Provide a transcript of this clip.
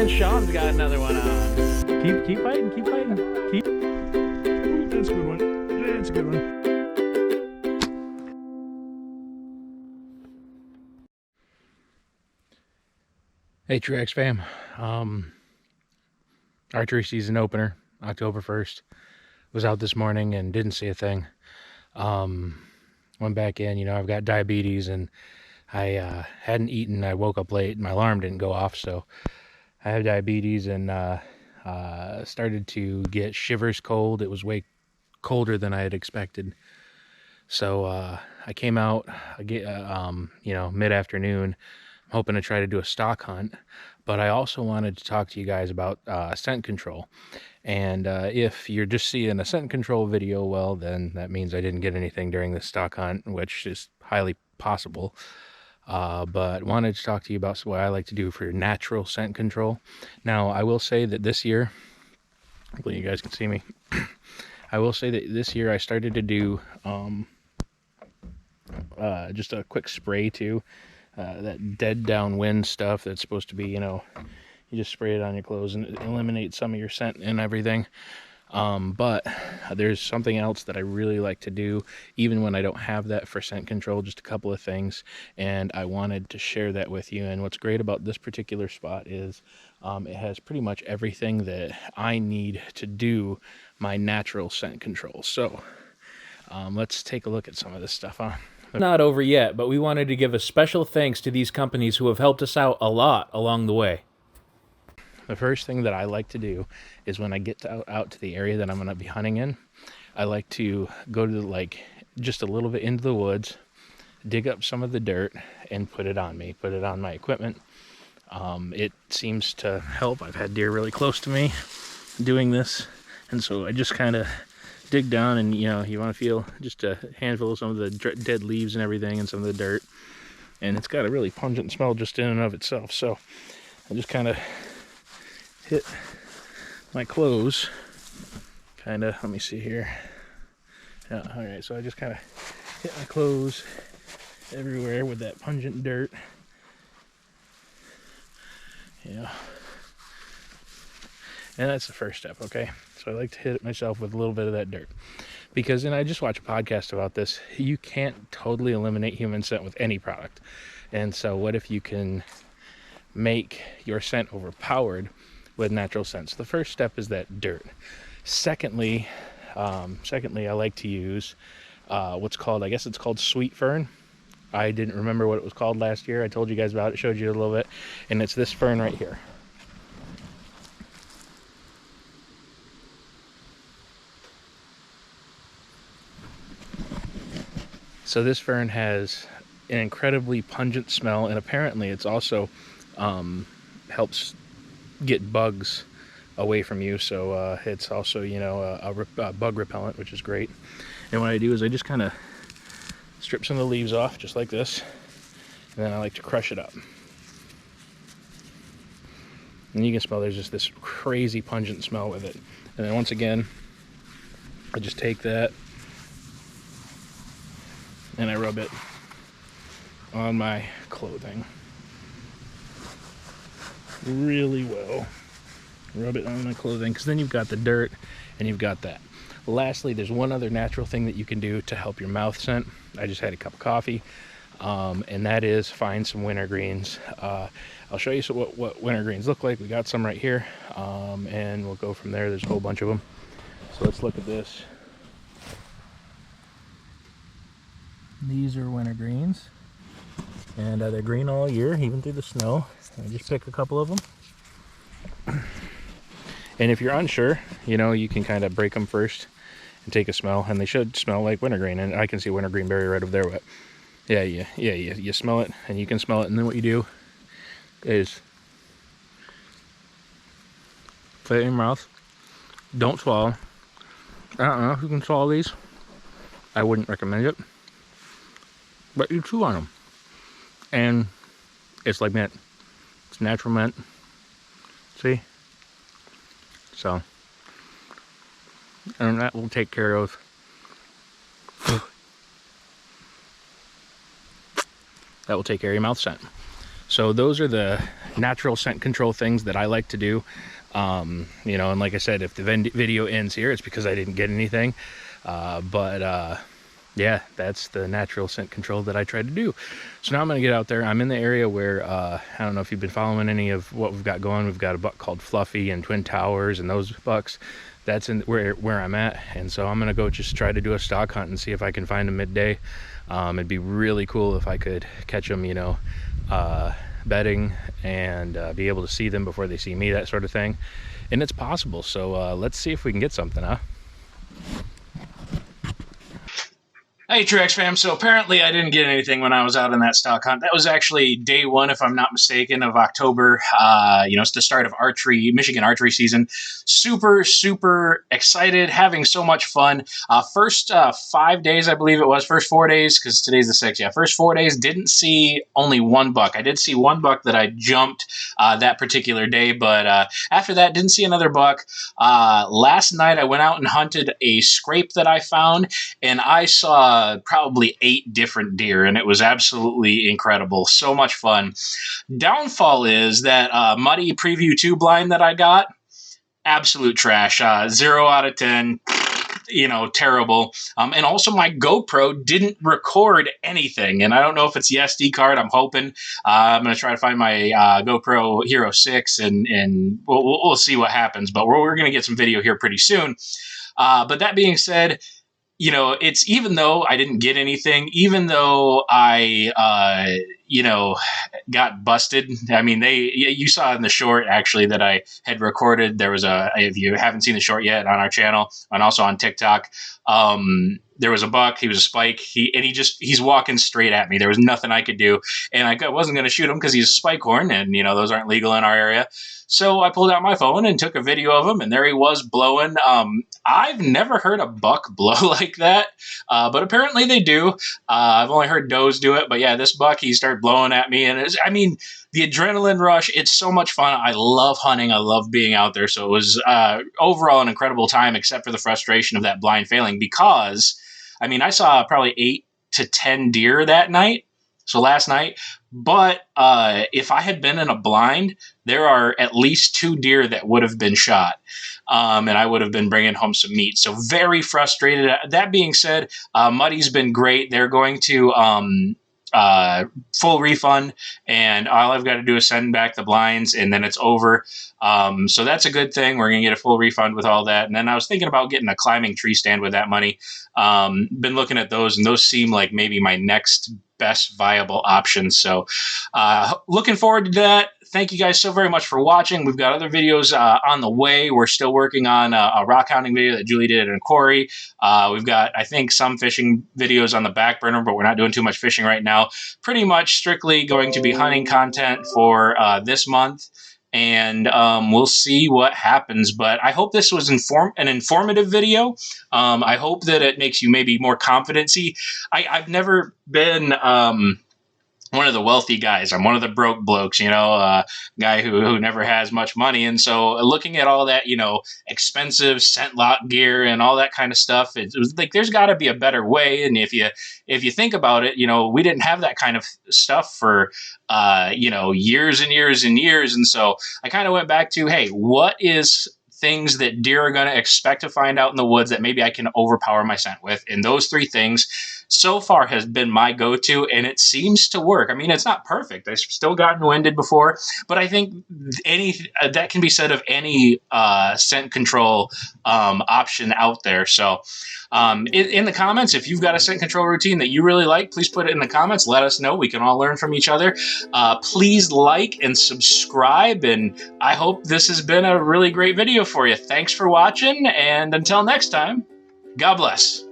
And Sean's got another one on. Keep fighting, keep fighting. Keep. Ooh, that's a good one. That's a good one. Hey, Truaxfam. Archery season opener, October 1st. Was out this morning and didn't see a thing. Went back in, you know, I've got diabetes and I hadn't eaten. I woke up late. My alarm didn't go off, so I have diabetes and started to get shivers cold. It was way colder than I had expected. So I came out, you know, mid-afternoon, hoping to try to do a stock hunt. But I also wanted to talk to you guys about scent control. And if you're just seeing a scent control video, well, then that means I didn't get anything during the stock hunt, which is highly possible. But wanted to talk to you about what I like to do for natural scent control. Now, I will say that this year, hopefully you guys can see me, I will say that this year I started to do just a quick spray too. That dead downwind stuff that's supposed to be, you know, you just spray it on your clothes and it eliminates some of your scent and everything. But there's something else that I really like to do, even when I don't have that for scent control, just a couple of things. And I wanted to share that with you. And what's great about this particular spot is it has pretty much everything that I need to do my natural scent control. So let's take a look at some of this stuff, huh? Not over yet, but we wanted to give a special thanks to these companies who have helped us out a lot along the way. The first thing that I like to do is when I get out to the area that I'm going to be hunting in, I like to go to like just a little bit into the woods, dig up some of the dirt and put it on me, put it on my equipment. It seems to help. I've had deer really close to me doing this, and so I just kind of dig down and, you know, you want to feel just a handful of some of the dead leaves and everything and some of the dirt, and it's got a really pungent smell just in and of itself. So I just kind of hit my clothes, kind of, let me see here. Yeah, all right, so I just kind of hit my clothes everywhere with that pungent dirt. Yeah, and that's the first step. Okay, so I like to hit it myself with a little bit of that dirt, because, and I just watched a podcast about this, you can't totally eliminate human scent with any product. And so what if you can make your scent overpowered with natural scents? The first step is that dirt. Secondly, I like to use what's called, I guess it's called sweet fern. I didn't remember what it was called last year. I told you guys about it, showed you a little bit, and it's this fern right here. So this fern has an incredibly pungent smell, and apparently it's also helps get bugs away from you. So it's also, you know, a bug repellent, which is great. And what I do is I just kind of strip some of the leaves off just like this, and then I like to crush it up. And you can smell there's just this crazy pungent smell with it. And then once again, I just take that and I rub it on my clothing really well. Rub it on my clothing, because then you've got the dirt and you've got that. Lastly, there's one other natural thing that you can do to help your mouth scent. I just had a cup of coffee, and that is find some wintergreens. I'll show you what wintergreens look like. We got some right here, and we'll go from there. There's a whole bunch of them. So let's look at this. These are wintergreens, and they're green all year, even through the snow. I just pick a couple of them. And if you're unsure, you know, you can kind of break them first and take a smell, and they should smell like wintergreen. And I can see wintergreen berry right over there, but yeah, you smell it, and you can smell it. And then what you do is put it in your mouth. Don't swallow. I don't know who can swallow these. I wouldn't recommend it. But you chew on them, and it's like mint. It's natural mint. See? So, and that will take care of your mouth scent. So those are the natural scent control things that I like to do. You know, and like I said, if the video ends here, it's because I didn't get anything. Yeah, that's the natural scent control that I try to do. So now I'm going to get out there. I'm in the area where, I don't know if you've been following any of what we've got going. We've got a buck called Fluffy and Twin Towers and those bucks. That's in where I'm at. And so I'm going to go just try to do a stock hunt and see if I can find them midday. It'd be really cool if I could catch them, you know, bedding and be able to see them before they see me, that sort of thing. And it's possible. So let's see if we can get something, huh? Hey, Truaxfam. So apparently I didn't get anything when I was out on that stock hunt. That was actually day one, if I'm not mistaken, of October. You know, it's the start of Michigan archery season. Super, super excited, having so much fun. First 5 days, I believe it was, first 4 days, because today's the 6th. Yeah, first 4 days, didn't see only one buck. I did see one buck that I jumped that particular day, but after that, didn't see another buck. Last night, I went out and hunted a scrape that I found, and I saw probably 8 different deer, and it was absolutely incredible. So much fun. Downfall is that Muddy Preview 2 blind that I got, absolute trash. 0 out of 10. You know, terrible. And also my GoPro didn't record anything, and I don't know if it's the SD card. I'm hoping. I'm going to try to find my GoPro Hero 6, and we'll see what happens, but we're going to get some video here pretty soon. But that being said, you know, it's, even though I didn't get anything, even though I, you know, got busted. I mean, you saw in the short actually that I had recorded. There was if you haven't seen the short yet on our channel and also on TikTok, there was a buck. He was a spike. He's walking straight at me. There was nothing I could do, and I wasn't going to shoot him because he's a spike horn, and you know those aren't legal in our area. So I pulled out my phone and took a video of him, and there he was blowing. I've never heard a buck blow like that, but apparently they do. I've only heard does do it, but yeah, this buck, he started blowing at me, and I mean, the adrenaline rush, it's so much fun. I love hunting. I love being out there. So it was overall an incredible time, except for the frustration of that blind failing, because, I mean, I saw probably 8 to 10 deer that night. So last night, but if I had been in a blind, there are at least 2 deer that would have been shot, and I would have been bringing home some meat. So very frustrated. That being said, Muddy's been great. They're going to full refund, and all I've got to do is send back the blinds, and then it's over. So that's a good thing. We're going to get a full refund with all that. And then I was thinking about getting a climbing tree stand with that money. Been looking at those, and those seem like maybe my next best viable option. So looking forward to that. Thank you guys so very much for watching. We've got other videos on the way. We're still working on a rock hounding video that Julie did in a quarry. We've got, I think, some fishing videos on the back burner, but we're not doing too much fishing right now. Pretty much strictly going to be hunting content for this month. And we'll see what happens. But I hope this was an informative video. I hope that it makes you maybe more confident. See, I've never been one of the wealthy guys. I'm one of the broke blokes, you know, guy who never has much money. And so looking at all that, you know, expensive scent lock gear and all that kind of stuff, it was like, there's got to be a better way. And if you think about it, you know, we didn't have that kind of stuff for, you know, years and years and years. And so I kind of went back to, hey, what is things that deer are going to expect to find out in the woods that maybe I can overpower my scent with? And those 3 things so far has been my go-to, and it seems to work. I mean, it's not perfect. I've still gotten winded before, but I think that can be said of any scent control option out there. So in the comments, if you've got a scent control routine that you really like, please put it in the comments. Let us know. We can all learn from each other. Please like and subscribe, and I hope this has been a really great video for you. Thanks for watching, and until next time, God bless.